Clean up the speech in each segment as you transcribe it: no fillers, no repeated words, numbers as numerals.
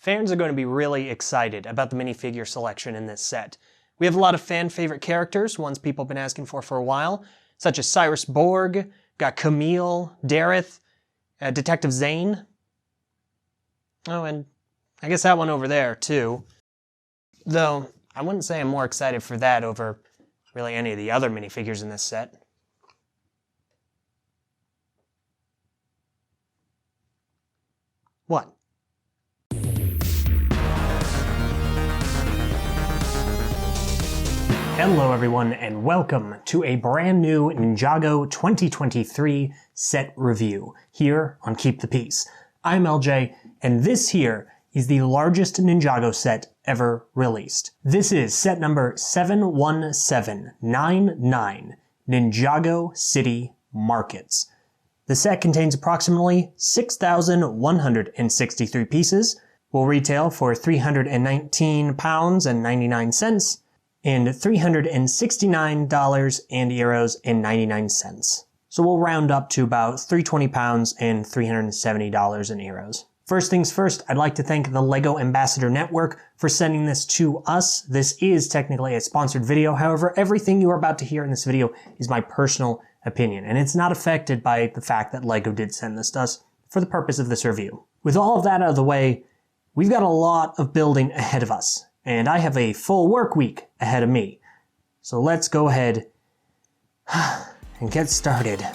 Fans are going to be really excited about the minifigure selection in this set. We have a lot of fan favorite characters, ones people have been asking for a while, such as Cyrus Borg, got Camille, Dareth, Detective Zane. Oh, and I guess that one over there, too. Though, I wouldn't say I'm more excited for that over really any of the other minifigures in this set. What? Hello everyone, and welcome to a brand new Ninjago 2023 set review here on Keep the Peace. I'm LJ, and this here is the largest Ninjago set ever released. This is set number 71799, Ninjago City Markets. The set contains approximately 6,163 pieces, will retail for £319.99, and $369 and euros and 99 cents. So we'll round up to about £320 and $370 in euros. First things first, I'd like to thank the LEGO Ambassador Network for sending this to us. This is technically a sponsored video. However, everything you are about to hear in this video is my personal opinion, and it's not affected by the fact that LEGO did send this to us for the purpose of this review. With all of that out of the way, we've got a lot of building ahead of us, and I have a full work week ahead of me. So let's go ahead and get started.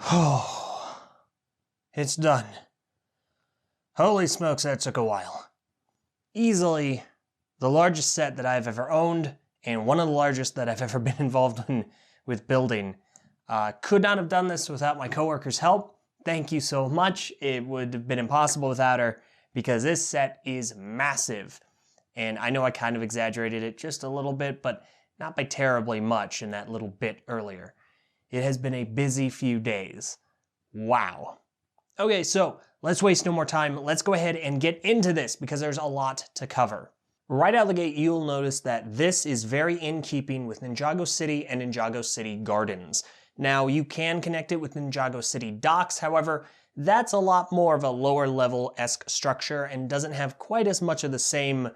Oh, it's done. Holy smokes, that took a while. Easily the largest set that I've ever owned, and one of the largest that I've ever been involved in with building. Could not have done this without my coworker's help. Thank you so much. It would have been impossible without her, because this set is massive. And I know I kind of exaggerated it just a little bit, but not by terribly much in that little bit earlier. It has been a busy few days. Wow. Okay, so let's waste no more time. Let's go ahead and get into this because there's a lot to cover. Right out of the gate, you'll notice that this is very in keeping with Ninjago City and Ninjago City Gardens. Now, you can connect it with Ninjago City Docks, however, that's a lot more of a lower level-esque structure and doesn't have quite as much of the same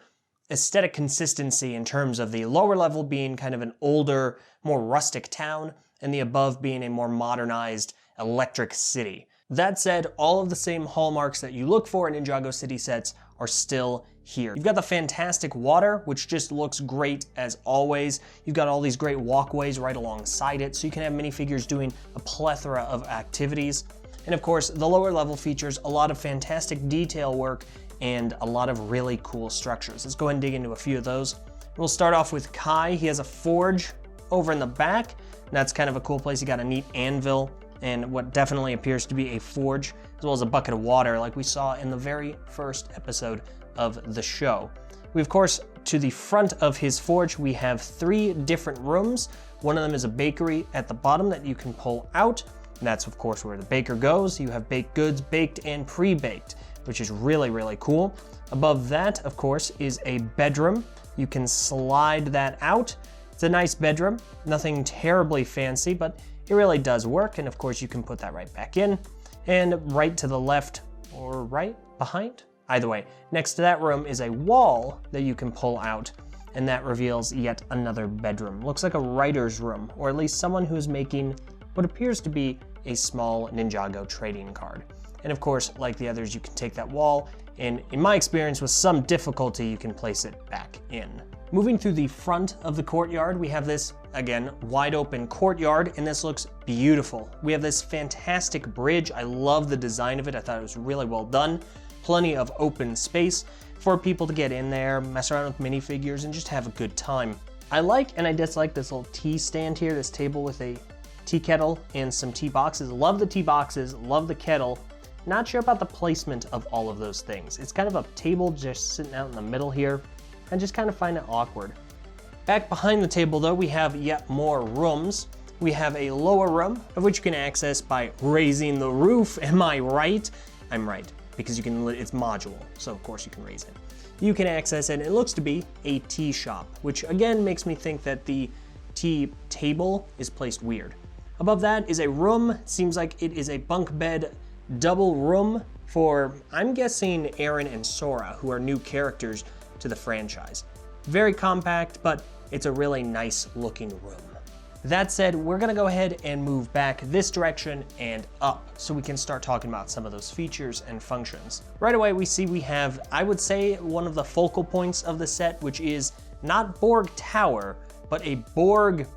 aesthetic consistency in terms of the lower level being kind of an older, more rustic town, and the above being a more modernized electric city. That said, all of the same hallmarks that you look for in Ninjago City sets are still here. You've got the fantastic water, which just looks great as always. You've got all these great walkways right alongside it, so you can have minifigures doing a plethora of activities. And of course, the lower level features a lot of fantastic detail work and a lot of really cool structures. Let's go ahead and dig into a few of those. We'll start off with Kai. He has a forge over in the back. That's kind of a cool place. He got a neat anvil and what definitely appears to be a forge, as well as a bucket of water like we saw in the very first episode of the show. We, of course, to the front of his forge, we have 3 different rooms. One of them is a bakery at the bottom that you can pull out. And that's, of course, where the baker goes. You have baked goods, baked and pre-baked, which is really, really cool. Above that, of course, is a bedroom. You can slide that out. It's a nice bedroom, nothing terribly fancy, but it really does work. And of course, you can put that right back in. And right to the left or right behind, either way, next to that room is a wall that you can pull out, and that reveals yet another bedroom. Looks like a writer's room, or at least someone who's making what appears to be a small Ninjago trading card. And of course, like the others, you can take that wall, and in my experience, with some difficulty, you can place it back in. Moving through the front of the courtyard, we have this, again, wide open courtyard, and this looks beautiful. We have this fantastic bridge. I love the design of it. I thought it was really well done. Plenty of open space for people to get in there, mess around with minifigures, and just have a good time. I like and I dislike this little tea stand here, this table with a tea kettle and some tea boxes. Love the tea boxes, love the kettle. Not sure about the placement of all of those things. It's kind of a table just sitting out in the middle here. I just kind of find it awkward. Back behind the table though, we have yet more rooms. We have a lower room, of which you can access by raising the roof. Am I right? I'm right, because you can, it's modular, so of course you can raise it. You can access it, and it looks to be a tea shop, which again makes me think that the tea table is placed weird. Above that is a room. Seems like it is a bunk bed double room for, I'm guessing, Aaron and Sora, who are new characters to the franchise. Very compact, but it's a really nice looking room. That said, we're gonna go ahead and move back this direction and up so we can start talking about some of those features and functions. Right away, we have, I would say, one of the focal points of the set, which is not Borg Tower, but a Borg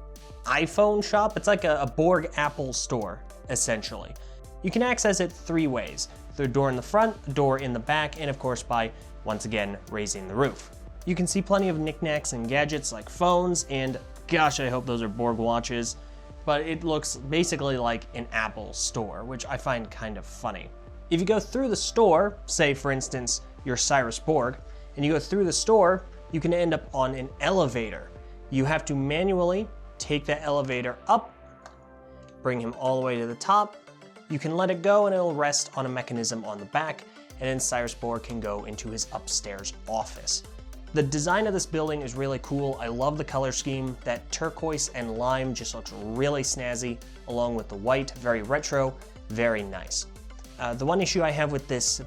iPhone shop. It's like a Borg Apple store, essentially. You can access it 3 ways. Through a door in the front, a door in the back, and of course by, once again, raising the roof. You can see plenty of knickknacks and gadgets like phones, and gosh, I hope those are Borg watches, but it looks basically like an Apple store, which I find kind of funny. If you go through the store, say for instance, you're Cyrus Borg, and you go through the store, you can end up on an elevator. You have to manually take that elevator up, bring him all the way to the top. You can let it go and it'll rest on a mechanism on the back, and then Cyrus Borg can go into his upstairs office. The design of this building is really cool. I love the color scheme. That turquoise and lime just looks really snazzy, along with the white, very retro, very nice. The one issue I have with this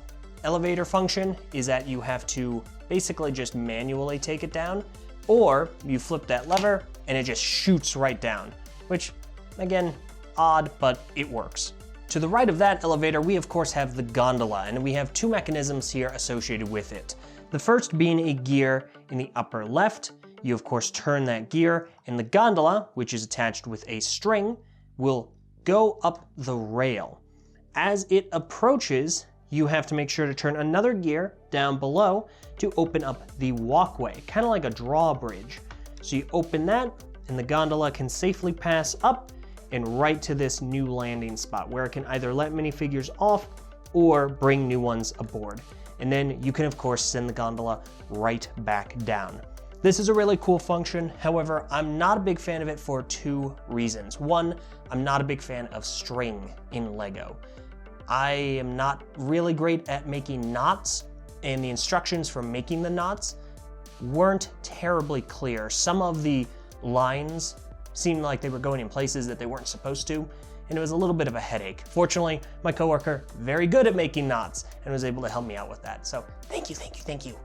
elevator function is that you have to basically just manually take it down, or you flip that lever and it just shoots right down, which, again, odd, but it works. To the right of that elevator, we of course have the gondola, and we have 2 mechanisms here associated with it. The first being a gear in the upper left. You of course turn that gear, and the gondola, which is attached with a string, will go up the rail. As it approaches, you have to make sure to turn another gear down below to open up the walkway, kind of like a drawbridge. So you open that, and the gondola can safely pass up and right to this new landing spot where it can either let minifigures off or bring new ones aboard. And then you can of course send the gondola right back down. This is a really cool function. However, I'm not a big fan of it for two reasons. One, I'm not a big fan of string in Lego. I am not really great at making knots, and the instructions for making the knots weren't terribly clear. Some of the lines seemed like they were going in places that they weren't supposed to, and it was a little bit of a headache. Fortunately, my coworker, very good at making knots, and was able to help me out with that. So thank you, thank you, thank you.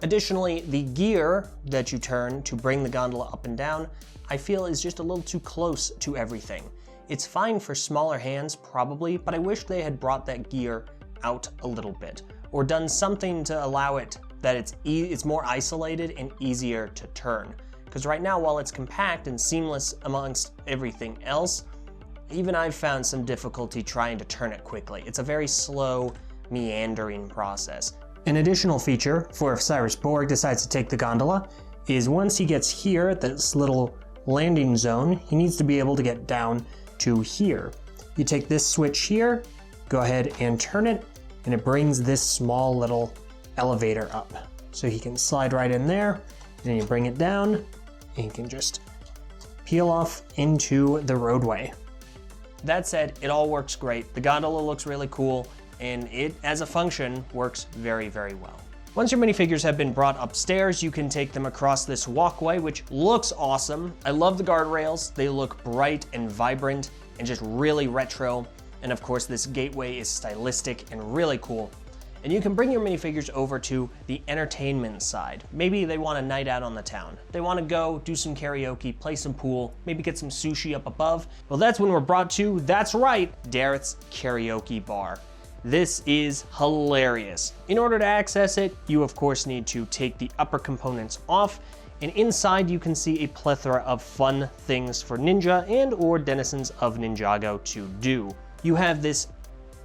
Additionally, the gear that you turn to bring the gondola up and down, I feel is just a little too close to everything. It's fine for smaller hands, probably, but I wish they had brought that gear out a little bit, or done something to allow it that it's more isolated and easier to turn. Because right now, while it's compact and seamless amongst everything else, even I've found some difficulty trying to turn it quickly. It's a very slow, meandering process. An additional feature for if Cyrus Borg decides to take the gondola is once he gets here at this little landing zone, he needs to be able to get down to here. You take this switch here, go ahead and turn it, and it brings this small little elevator up. So he can slide right in there, and then you bring it down, and you can just peel off into the roadway. That said, it all works great. The gondola looks really cool, and it, as a function, works very, very well. Once your minifigures have been brought upstairs, you can take them across this walkway, which looks awesome. I love the guardrails. They look bright and vibrant and just really retro. And of course, this gateway is stylistic and really cool. And you can bring your minifigures over to the entertainment side. Maybe they want a night out on the town. They want to go do some karaoke, play some pool, maybe get some sushi up above. Well, that's when we're brought to, that's right, Darrett's Karaoke Bar. This is hilarious. In order to access it, you of course need to take the upper components off, and inside you can see a plethora of fun things for Ninja and or denizens of Ninjago to do. You have this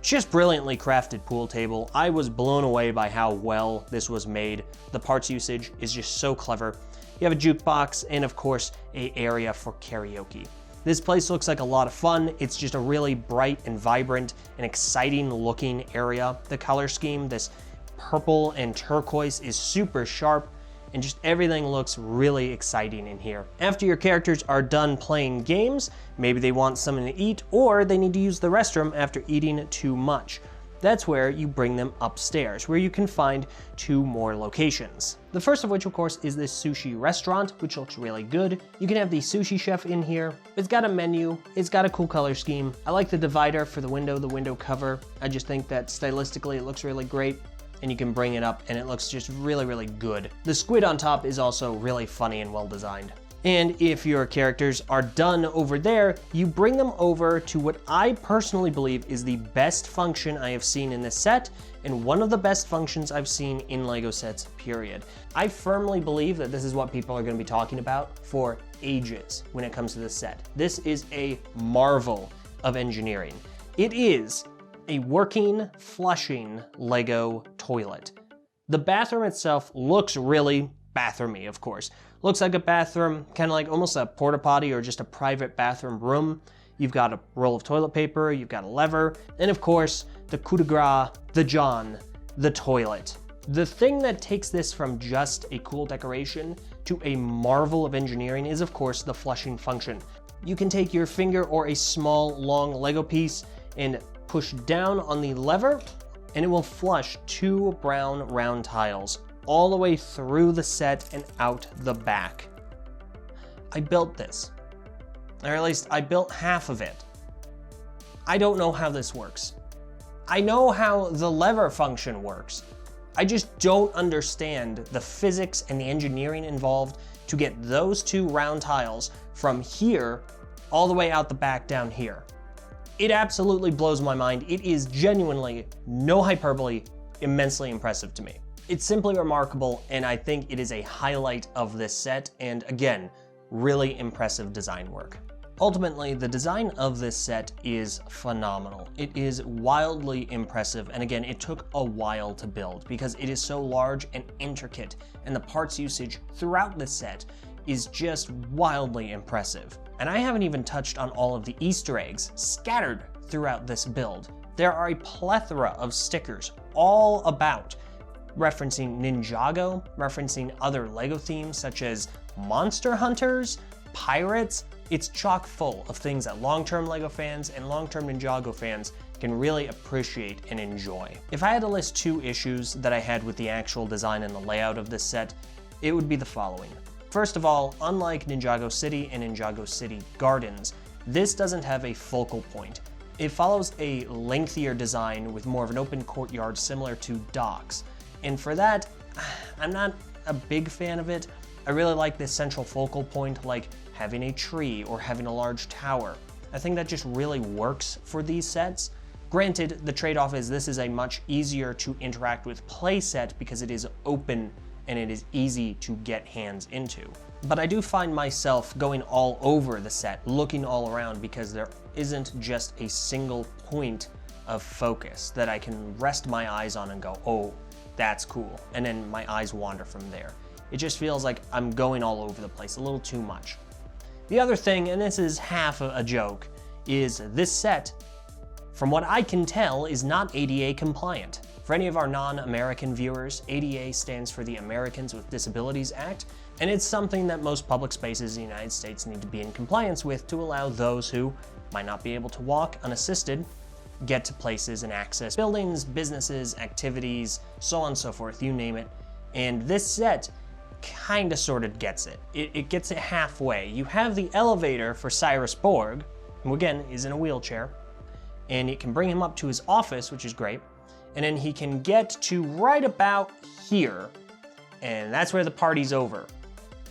just brilliantly crafted pool table. I was blown away by how well this was made. The parts usage is just so clever. You have a jukebox and of course an area for karaoke. This place looks like a lot of fun. It's just a really bright and vibrant and exciting looking area. The color scheme, this purple and turquoise, is super sharp, and just everything looks really exciting in here. After your characters are done playing games, maybe they want something to eat or they need to use the restroom after eating too much. That's where you bring them upstairs, where you can find two more locations. The first of which, of course, is this sushi restaurant, which looks really good. You can have the sushi chef in here. It's got a menu. It's got a cool color scheme. I like the divider for the window cover. I just think that stylistically it looks really great, and you can bring it up and it looks just really, really good. The squid on top is also really funny and well designed. And if your characters are done over there, you bring them over to what I personally believe is the best function I have seen in this set, and one of the best functions I've seen in LEGO sets, period. I firmly believe that this is what people are going to be talking about for ages when it comes to this set. This is a marvel of engineering. It is a working, flushing LEGO toilet. The bathroom itself looks really bathroomy, of course. Looks like a bathroom, kind of like almost a porta potty or just a private bathroom room. You've got a roll of toilet paper, you've got a lever, and of course, the coup de grace, the John, the toilet. The thing that takes this from just a cool decoration to a marvel of engineering is of course the flushing function. You can take your finger or a small, long Lego piece and push down on the lever, and it will flush two brown round tiles all the way through the set and out the back. I built this, or at least I built half of it. I don't know how this works. I know how the lever function works. I just don't understand the physics and the engineering involved to get those two round tiles from here all the way out the back down here. It absolutely blows my mind. It is genuinely, no hyperbole, immensely impressive to me. It's simply remarkable, and I think it is a highlight of this set, and again, really impressive design work. Ultimately, the design of this set is phenomenal. It is wildly impressive, and again, it took a while to build because it is so large and intricate, and the parts usage throughout the set is just wildly impressive. And I haven't even touched on all of the Easter eggs scattered throughout this build. There are a plethora of stickers all about referencing Ninjago, referencing other LEGO themes such as monster hunters, pirates. It's chock full of things that long-term LEGO fans and long-term Ninjago fans can really appreciate and enjoy. If I had to list 2 issues that I had with the actual design and the layout of this set, it would be the following. First of all, unlike Ninjago City and Ninjago City Gardens, this doesn't have a focal point. It follows a lengthier design with more of an open courtyard similar to docks. And for that, I'm not a big fan of it. I really like this central focal point, like having a tree or having a large tower. I think that just really works for these sets. Granted, the trade-off is this is a much easier to interact with play set because it is open and it is easy to get hands into. But I do find myself going all over the set, looking all around, because there isn't just a single point of focus that I can rest my eyes on and go, oh, that's cool, and then my eyes wander from there. It just feels like I'm going all over the place, a little too much. The other thing, and this is half a joke, is this set, from what I can tell, is not ADA compliant. For any of our non-American viewers, ADA stands for the Americans with Disabilities Act, and it's something that most public spaces in the United States need to be in compliance with to allow those who might not be able to walk unassisted get to places and access buildings, businesses, activities, so on and so forth, you name it. And this set kinda sorta gets it. It gets it halfway. You have the elevator for Cyrus Borg, who again is in a wheelchair, and it can bring him up to his office, which is great. And then he can get to right about here, and that's where the party's over.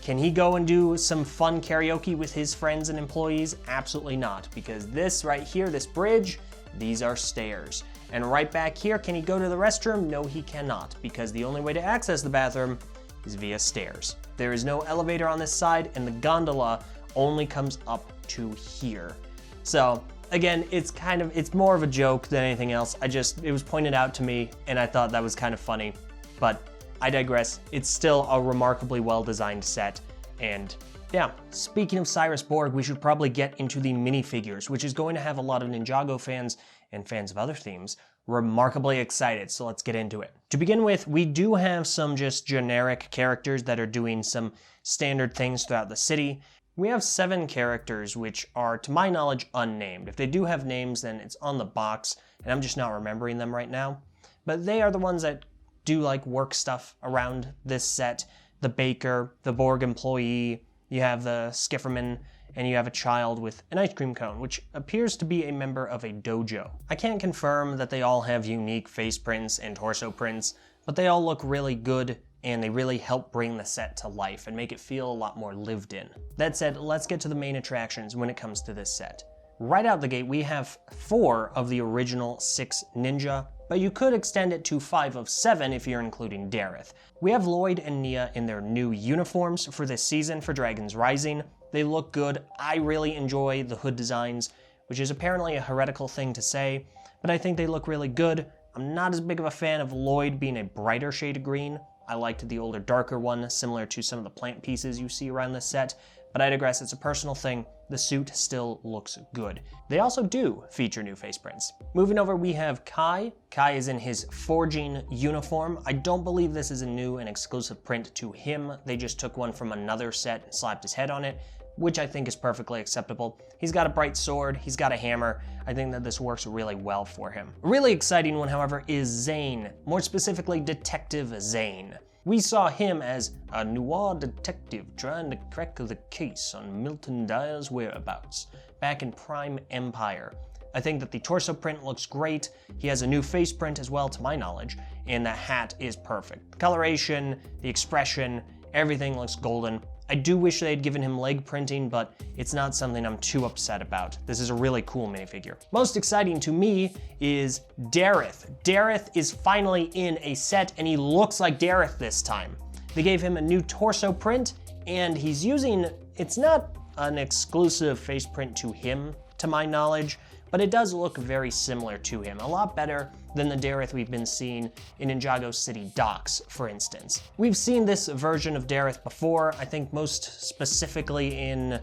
Can he go and do some fun karaoke with his friends and employees? Absolutely not, because this right here, this bridge, these are stairs. And right back here, can he go to the restroom? No, he cannot, because the only way to access the bathroom is via stairs. There is no elevator on this side, and the gondola only comes up to here. So, again, it's more of a joke than anything else. It was pointed out to me, and I thought that was kind of funny, but I digress. It's still a remarkably well-designed set, and yeah. Speaking of Cyrus Borg, we should probably get into the minifigures, which is going to have a lot of Ninjago fans and fans of other themes remarkably excited, so let's get into it. To begin with, we do have some just generic characters that are doing some standard things throughout the city. We have 7 characters which are, to my knowledge, unnamed. If they do have names, then it's on the box, and I'm just not remembering them right now. But they are the ones that do like work stuff around this set. The baker, the Borg employee, you have the skifferman, and you have a child with an ice cream cone, which appears to be a member of a dojo. I can't confirm that they all have unique face prints and torso prints, but they all look really good, and they really help bring the set to life and make it feel a lot more lived in. That said, let's get to the main attractions when it comes to this set. Right out the gate, we have 4 of the original 6 ninja, but you could extend it to 5 of 7 if you're including Dareth. We have Lloyd and Nia in their new uniforms for this season for Dragon's Rising. They look good. I really enjoy the hood designs, which is apparently a heretical thing to say, but I think they look really good. I'm not as big of a fan of Lloyd being a brighter shade of green. I liked the older, darker one, similar to some of the plant pieces you see around this set, but I digress, it's a personal thing. The suit still looks good. They also do feature new face prints. Moving over, we have Kai. Kai is in his forging uniform. I don't believe this is a new and exclusive print to him. They just took one from another set and slapped his head on it, which I think is perfectly acceptable. He's got a bright sword, he's got a hammer. I think that this works really well for him. A really exciting one, however, is Zane, more specifically Detective Zane. We saw him as a noir detective trying to crack the case on Milton Dyer's whereabouts back in Prime Empire. I think that the torso print looks great. He has a new face print as well, to my knowledge, and the hat is perfect. The coloration, the expression, everything looks golden. I do wish they'd given him leg printing, but it's not something I'm too upset about. This is a really cool minifigure. Most exciting to me is Dareth. Dareth is finally in a set, and he looks like Dareth this time. They gave him a new torso print, and he's using, it's not an exclusive face print to him, to my knowledge, but it does look very similar to him. A lot better than the Dareth we've been seeing in Ninjago City Docks, for instance. We've seen this version of Dareth before, I think most specifically in,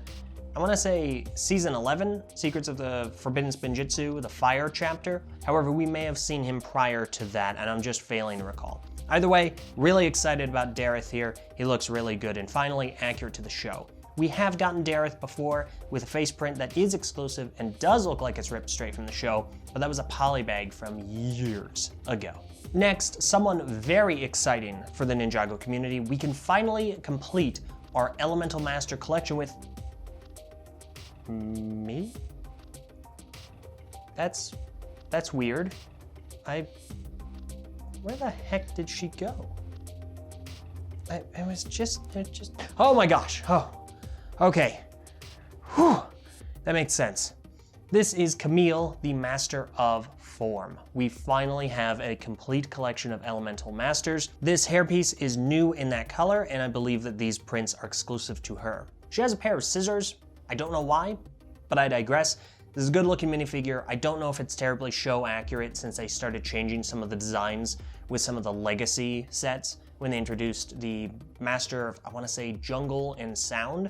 I want to say Season 11, Secrets of the Forbidden Spinjitzu, the Fire chapter. However, we may have seen him prior to that, and I'm just failing to recall. Either way, really excited about Dareth here. He looks really good and finally accurate to the show. We have gotten Dareth before with a face print that is exclusive and does look like it's ripped straight from the show, but that was a polybag from years ago. Next, someone very exciting for the Ninjago community, we can finally complete our Elemental Master collection with me? That's weird. Where the heck did she go? It was just, oh my gosh, oh. Okay, whew, that makes sense. This is Camille, the Master of Form. We finally have a complete collection of Elemental Masters. This hairpiece is new in that color, and I believe that these prints are exclusive to her. She has a pair of scissors. I don't know why, but I digress. This is a good looking minifigure. I don't know if it's terribly show accurate since they started changing some of the designs with some of the legacy sets when they introduced the Master of, I want to say, Jungle and Sound.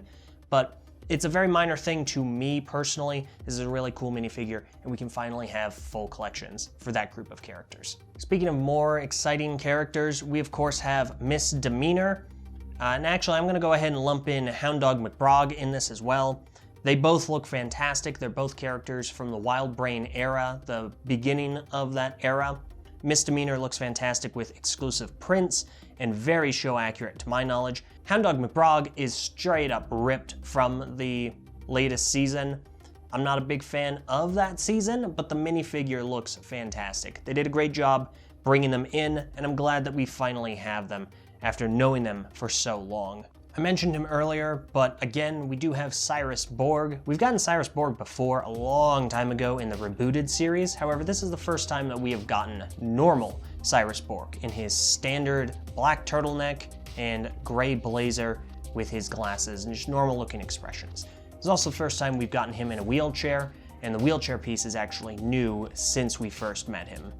But it's a very minor thing to me personally. This is a really cool minifigure, and we can finally have full collections for that group of characters. Speaking of more exciting characters, we of course have Miss Demeanor. And actually, I'm going to go ahead and lump in Hound Dog McBrog in this as well. They both look fantastic. They're both characters from the Wild Brain era, the beginning of that era. Miss Demeanor looks fantastic with exclusive prints and very show accurate to my knowledge. Hound Dog McBrog is straight up ripped from the latest season. I'm not a big fan of that season, but the minifigure looks fantastic. They did a great job bringing them in, and I'm glad that we finally have them after knowing them for so long. I mentioned him earlier, but again, we do have Cyrus Borg. We've gotten Cyrus Borg before a long time ago in the rebooted series. However, this is the first time that we have gotten normal Cyrus Borg in his standard black turtleneck and gray blazer with his glasses and just normal looking expressions. It's also the first time we've gotten him in a wheelchair, and the wheelchair piece is actually new since we first met him.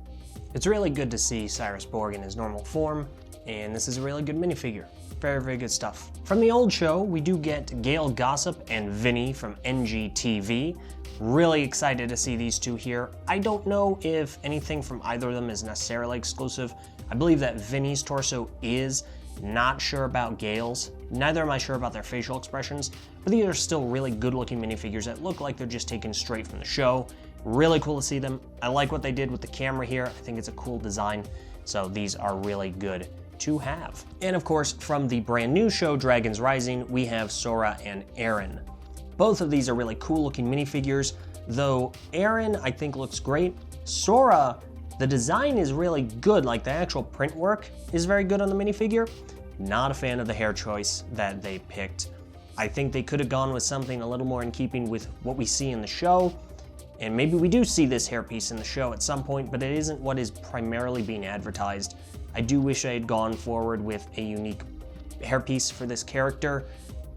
It's really good to see Cyrus Borg in his normal form, and this is a really good minifigure. Very, very good stuff. From the old show, we do get Gail Gossip and Vinny from NGTV. Really excited to see these two here. I don't know if anything from either of them is necessarily exclusive. I believe that Vinny's torso is. Not sure about Gail's. Neither am I sure about their facial expressions, but these are still really good looking minifigures that look like they're just taken straight from the show. Really cool to see them. I like what they did with the camera here. I think it's a cool design. So these are really good to have. And of course, from the brand new show, Dragons Rising, we have Sora and Aaron. Both of these are really cool looking minifigures, though Aaron I think looks great. Sora, the design is really good, like the actual print work is very good on the minifigure. Not a fan of the hair choice that they picked. I think they could have gone with something a little more in keeping with what we see in the show. And maybe we do see this hairpiece in the show at some point, but it isn't what is primarily being advertised. I do wish I had gone forward with a unique hairpiece for this character,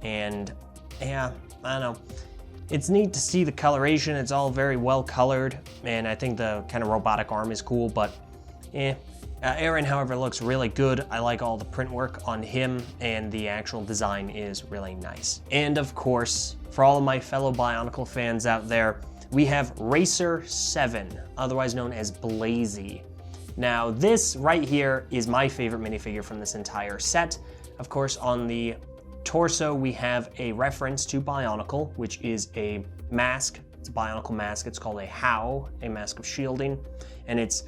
and yeah, I don't know. It's neat to see the coloration, it's all very well colored, and I think the kind of robotic arm is cool, but Aaron, however, looks really good. I like all the print work on him, and the actual design is really nice. And of course, for all of my fellow Bionicle fans out there, we have Racer 7, otherwise known as Blazy. Now this right here is my favorite minifigure from this entire set. Of course, on the torso we have a reference to Bionicle, which is a mask. It's a Bionicle mask. It's called a How, a mask of shielding, and it's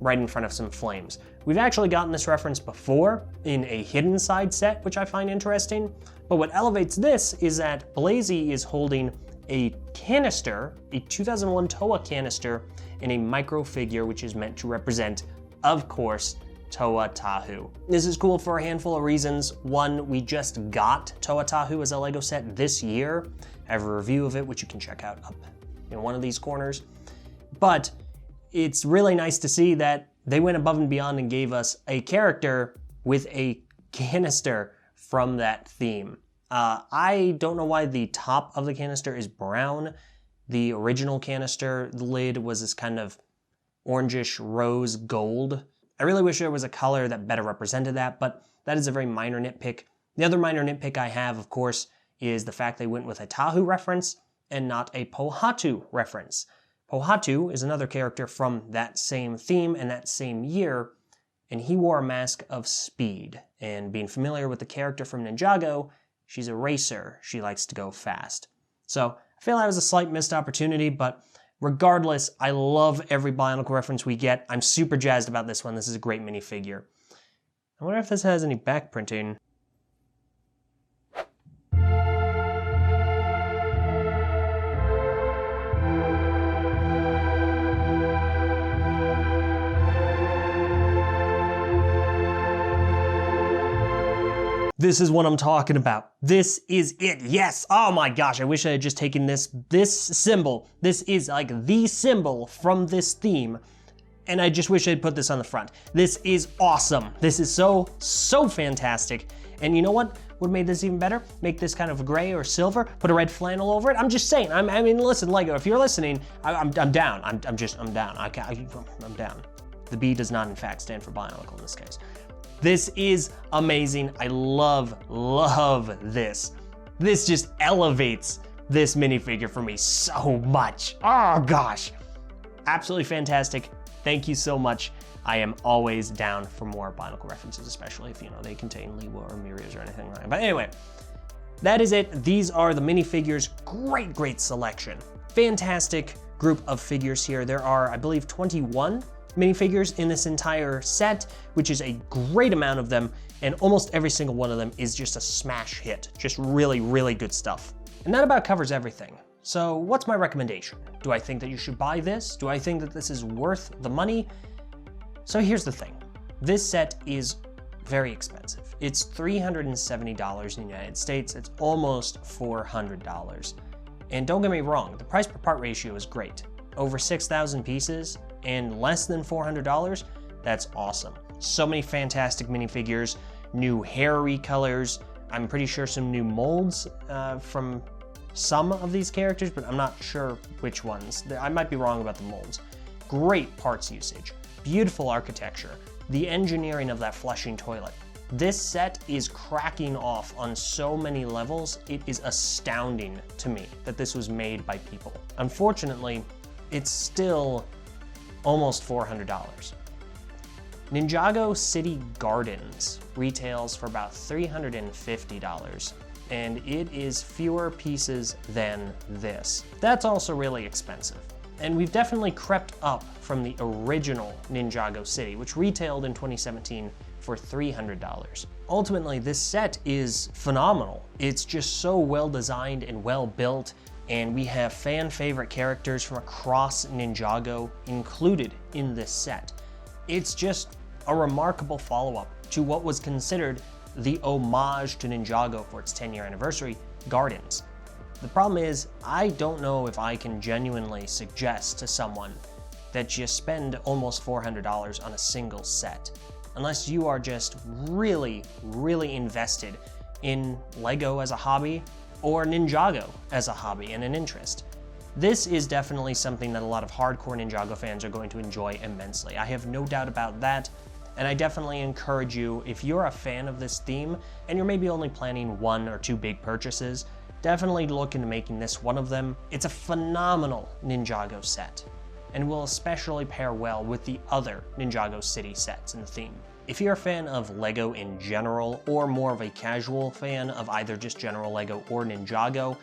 right in front of some flames. We've actually gotten this reference before in a Hidden Side set, which I find interesting, but what elevates this is that Blazy is holding a canister, a 2001 Toa canister, in a micro figure which is meant to represent, of course, Toa Tahu. This is cool for a handful of reasons. One, we just got Toa Tahu as a Lego set this year. I have a review of it, which you can check out up in one of these corners. But it's really nice to see that they went above and beyond and gave us a character with a canister from that theme. I don't know why the top of the canister is brown. The original canister, the lid was this kind of orangish rose gold. I really wish there was a color that better represented that, but that is a very minor nitpick. The other minor nitpick I have, of course, is the fact they went with a Tahu reference and not a Pohatu reference. Pohatu is another character from that same theme and that same year, and he wore a mask of speed. And being familiar with the character from Ninjago, she's a racer. She likes to go fast. So I feel that was a slight missed opportunity, but regardless, I love every Bionicle reference we get. I'm super jazzed about this one. This is a great minifigure. I wonder if this has any back printing. This is what I'm talking about. This is it. Yes. Oh my gosh. I wish I had just taken this symbol. This is like the symbol from this theme. And I just wish I'd put this on the front. This is awesome. This is so fantastic. And you know what would have made this even better? Make this kind of gray or silver, put a red flannel over it. I'm just saying, I mean, listen, Lego, if you're listening, I'm down. I'm down. I'm down. The B does not in fact stand for Bionicle in this case. This is amazing. I love this. This just elevates this minifigure for me so much. Oh gosh. Absolutely fantastic. Thank you so much. I am always down for more Bionicle references, especially if, you know, they contain Lewa or Mirios or anything like that. But anyway, that is it. These are the minifigures. Great selection. Fantastic group of figures here. There are, I believe, 21 minifigures in this entire set, which is a great amount of them, and almost every single one of them is just a smash hit. Just really good stuff. And that about covers everything. So what's my recommendation? Do I think that you should buy this? Do I think that this is worth the money? So here's the thing. This set is very expensive. It's $370 in the United States. It's almost $400. And don't get me wrong, the price per part ratio is great. Over 6,000 pieces and less than $400, that's awesome. So many fantastic minifigures, new hair recolors. I'm pretty sure some new molds from some of these characters, but I'm not sure which ones. I might be wrong about the molds. Great parts usage, beautiful architecture, the engineering of that flushing toilet. This set is cracking off on so many levels. It is astounding to me that this was made by people. Unfortunately, it's still almost $400. Ninjago City Gardens retails for about $350, and it is fewer pieces than this. That's also really expensive. And we've definitely crept up from the original Ninjago City, which retailed in 2017 for $300. Ultimately, this set is phenomenal. It's just so well designed and well built, and we have fan favorite characters from across Ninjago included in this set. It's just a remarkable follow-up to what was considered the homage to Ninjago for its 10-year anniversary, Gardens. The problem is, I don't know if I can genuinely suggest to someone that you spend almost $400 on a single set, unless you are just really invested in Lego as a hobby or Ninjago as a hobby and an interest. This is definitely something that a lot of hardcore Ninjago fans are going to enjoy immensely. I have no doubt about that, and I definitely encourage you, if you're a fan of this theme and you're maybe only planning 1 or 2 big purchases, definitely look into making this one of them. It's a phenomenal Ninjago set, and will especially pair well with the other Ninjago City sets in the theme. If you're a fan of Lego in general, or more of a casual fan of either just general Lego or Ninjago,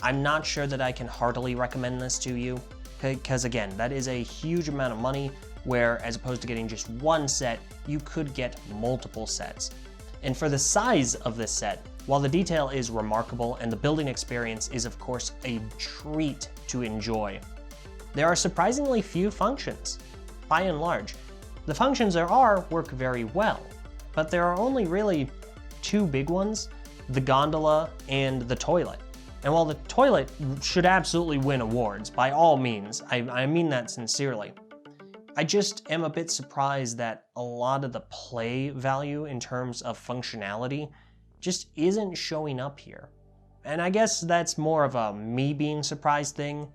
I'm not sure that I can heartily recommend this to you, because again, that is a huge amount of money, where as opposed to getting just one set, you could get multiple sets. And for the size of this set, while the detail is remarkable and the building experience is of course a treat to enjoy, there are surprisingly few functions, by and large. The functions there are work very well, but there are only really 2 big ones, the gondola and the toilet. And while the toilet should absolutely win awards, by all means, I mean that sincerely, I just am a bit surprised that a lot of the play value in terms of functionality just isn't showing up here. And I guess that's more of a me being surprised thing,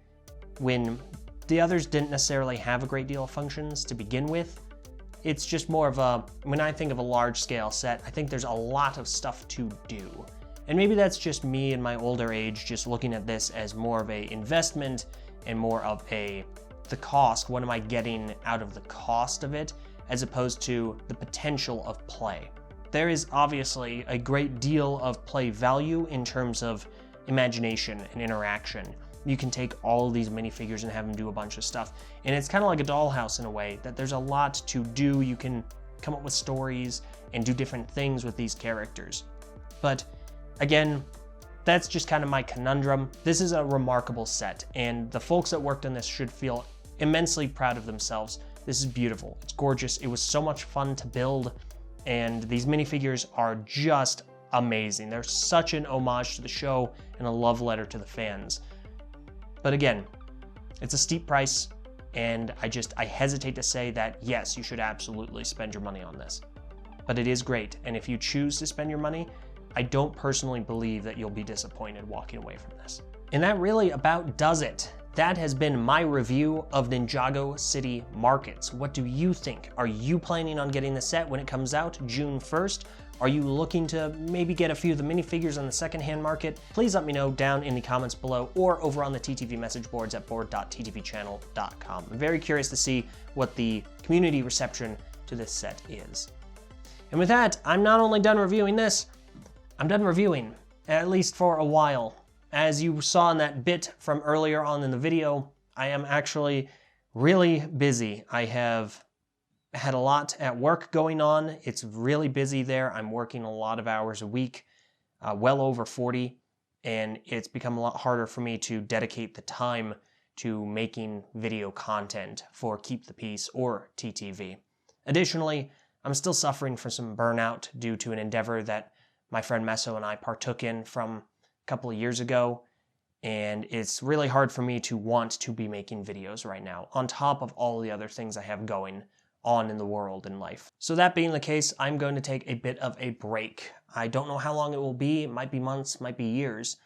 when the others didn't necessarily have a great deal of functions to begin with. It's just more of a, when I think of a large scale set, I think there's a lot of stuff to do. And maybe that's just me in my older age, just looking at this as more of a investment and more of the cost, what am I getting out of the cost of it, as opposed to the potential of play. There is obviously a great deal of play value in terms of imagination and interaction. You can take all of these minifigures and have them do a bunch of stuff. And it's kind of like a dollhouse in a way, that there's a lot to do. You can come up with stories and do different things with these characters. But again, that's just kind of my conundrum. This is a remarkable set, and the folks that worked on this should feel immensely proud of themselves. This is beautiful. It's gorgeous. It was so much fun to build, and these minifigures are just amazing. They're such an homage to the show and a love letter to the fans. But again, it's a steep price, and I hesitate to say that yes, you should absolutely spend your money on this. But it is great, and if you choose to spend your money, I don't personally believe that you'll be disappointed walking away from this. And that really about does it. That has been my review of Ninjago City Markets. What do you think? Are you planning on getting the set when it comes out June 1st? Are you looking to maybe get a few of the minifigures on the secondhand market? Please let me know down in the comments below or over on the TTV message boards at board.ttvchannel.com. I'm very curious to see what the community reception to this set is. And with that, I'm not only done reviewing this, I'm done reviewing, at least for a while. As you saw in that bit from earlier on in the video, I am actually really busy. I have had a lot at work going on. It's really busy there. I'm working a lot of hours a week, well over 40, and it's become a lot harder for me to dedicate the time to making video content for Keep the Peace or TTV. Additionally, I'm still suffering from some burnout due to an endeavor that my friend Meso and I partook in from a couple of years ago, and it's really hard for me to want to be making videos right now, on top of all the other things I have going on in the world and life. So that being the case, I'm going to take a bit of a break. I don't know how long it will be. It might be months, might be years,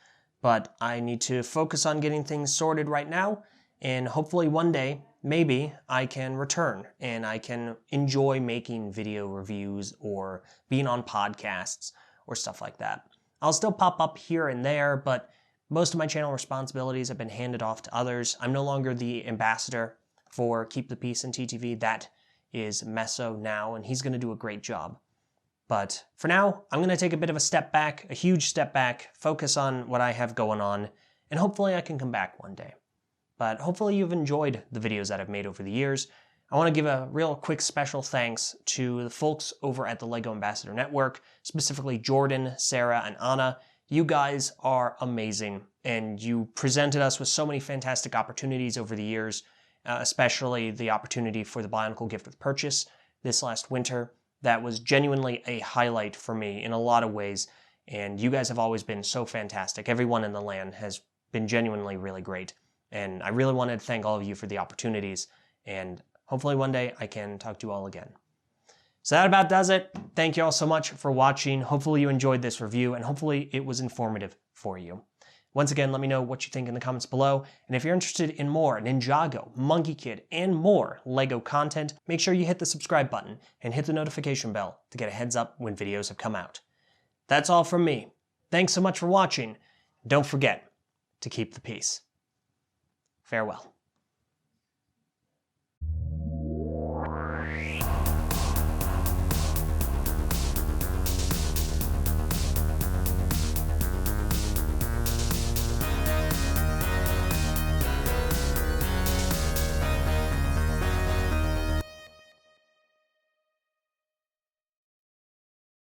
but I need to focus on getting things sorted right now, and hopefully one day, maybe I can return and I can enjoy making video reviews or being on podcasts or stuff like that. I'll still pop up here and there, but most of my channel responsibilities have been handed off to others. I'm no longer the ambassador for Keep the Peace and TTV. That is Meso now, and he's going to do a great job. But for now, I'm going to take a bit of a step back, a huge step back, focus on what I have going on, and hopefully I can come back one day. But hopefully you've enjoyed the videos that I've made over the years. I want to give a real quick special thanks to the folks over at the LEGO Ambassador Network, specifically Jordan, Sarah, and Anna. You guys are amazing, and you presented us with so many fantastic opportunities over the years, especially the opportunity for the Bionicle gift with purchase this last winter. That was genuinely a highlight for me in a lot of ways, and you guys have always been so fantastic. Everyone in the LAN has been genuinely really great, and I really wanted to thank all of you for the opportunities, and hopefully one day I can talk to you all again. So that about does it. Thank you all so much for watching. Hopefully you enjoyed this review, and hopefully it was informative for you. Once again, let me know what you think in the comments below, and if you're interested in more Ninjago, Monkey Kid, and more LEGO content, make sure you hit the subscribe button and hit the notification bell to get a heads up when videos have come out. That's all from me. Thanks so much for watching. Don't forget to keep the peace. Farewell.